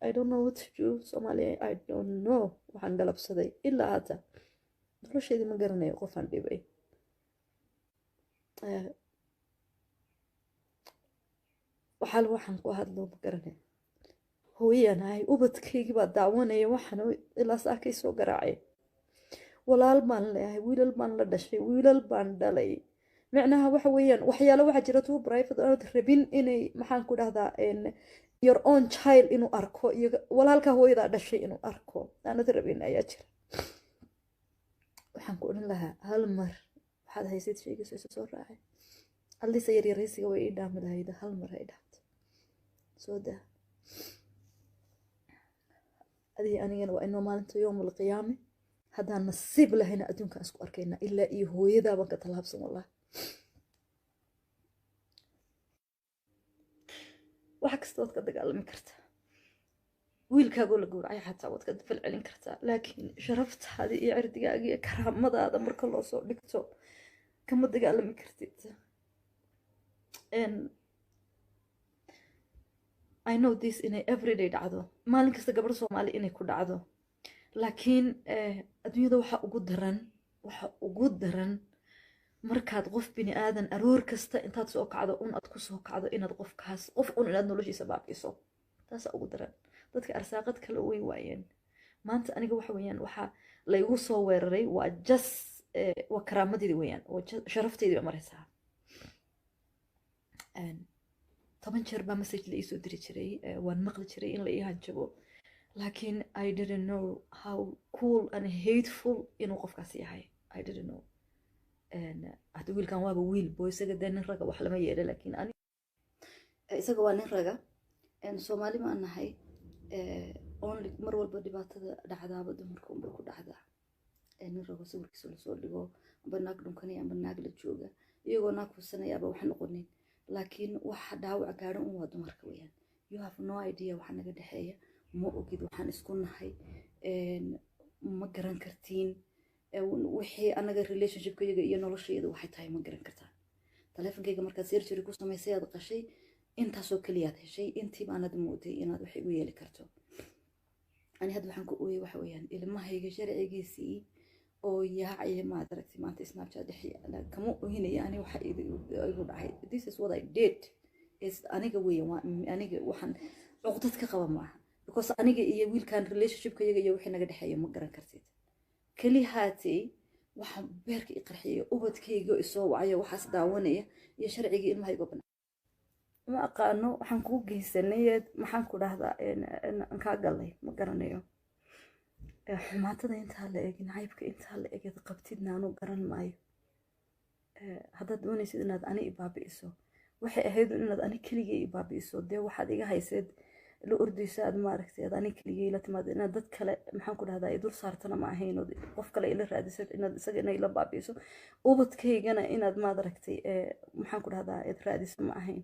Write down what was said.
I don't know what to do Soomaaliya I don't know waxaan galabsaday ilaa hadda nolosheedii ma garanayo qofaan dhibay waxaan ku hadlo ma garanayo hooyanahay ubadkaygii baa daawanaya waxaan ilaa saakay soo garaacay walaal baan leeyahay wiilal baan la dhashay wiilal baan dhalay macnaha waxa weeyaan waxyaalo waxa jira tuu private oo rabin inay maxaan ku dhahdaa your own child inuu arko iyo walaalka hooyada dhashay inuu arko aanad rabin ayaa jira waxaan ku oran lahaa hal mar waxaad haysid shayga soo raacay allisa yaryaraysiga way ii dhaami lahayd hal mar ay dhacdo soo daa adii anigana waa inoo maalinta yoomul qiyaame haddaan nasiib lahayna adduunkaan isku arkayna ilaa iyo hooyadaa baan ka tallaabsan wallah wax kasta waad ka dagaalami kartaa wiilkaagoo la gowracay xataa waad ka dafal celin kartaa laakiin sharaftaada iyo cirdigaaga iyo karaamadaada marka loo soo dhigto kama dagaalami kartid I know this inay everyday dhacdo maalin kasta gabadh Soomaali inay ku dhacdo laakiin adduunyada waxa ugu daran markaad qof bini aadan aroor kasta intaad soo kacdo aad ku soo kacdo inaad qofkaas qof inaad noloshiisa baabiiso taas ugu daran dadka arsaaqad kale way waayeen maanta aniga waxa weeyaan waxa la igu soo weeraray waa waa karaamadii weeyaan oo sharafteedii maraysaa 10 jeer baa message la isoo diri jiray waan maqli jiray in la ii hanjabo laakiin I didn't know how cool and hateful inuu qofkaas yahay I didn't know hada wiilkan waaba wiil boo isaga dee nin raga wax lama yeelo laakiin ani isaga waa nin raga Soomaali ma anahay only mar walba dhibaatada dhacdaaba dumarka unba ku dhacdaa nin rago sawirkiisa la soo dhigo amba naag dhunkanaya amba naag la jooga iyagoo naag kursanayaaba wax noqonin laakiin waxa dhaawac gaaran waa dumarka weeyaan you have no idea waxa naga dhaxeeya ma ogid waxaan isku nahay ma garan kartiin wixii anaga relationship-kayga iyo noloshayda waxay tahay ma garan kartaan taleefankayga markaad surgery ku samaysay aad qashay intaasoo kaliyaad heshay intii baanad mooday inaad wax igu yeeli karto ani hadda waxaan ku ooyay waxa weeyaan ilmahayga sharcigiisii oo yaacay ma aragtay maanta Snapchat dhexyaala kama oohinaya ani waxa igu dhacay this is what I did is aniga weeyaan aniga waxaan cuqdad ka qaba maaha because aniga iyo wiilkan relationship-kayga iyo wixii naga dhaxeeyo ma garan kartid kaliyahaatay waxaan beerka i qarxiyay ubadkayga isoo wacayo waxaas daawanaya iyo sharciga ilmahayga bana ma aqaano waxaan ku geysanay maxaan ku dhahdaa aan ka galay ma garanayo xumaatada inta la eegin haybka inta la eegay qabtidna aanu garan maayo haddaad doonaysid inaad ani ibaabiiso waxay ahayd inaad ani kaliya ibaabiiso dee waxaad iga haysid la ordaysa aad ma aragtay aad ani kaliya la timaad inaad dad kale maxaan ku dhahdaa idul saartana ma ahayn oo qof kale ila raadisad inaad isaga inay la baabiiso ubadkaygana inaad ma aragtay maxaan ku dhahdaa id raadiso ma ahayn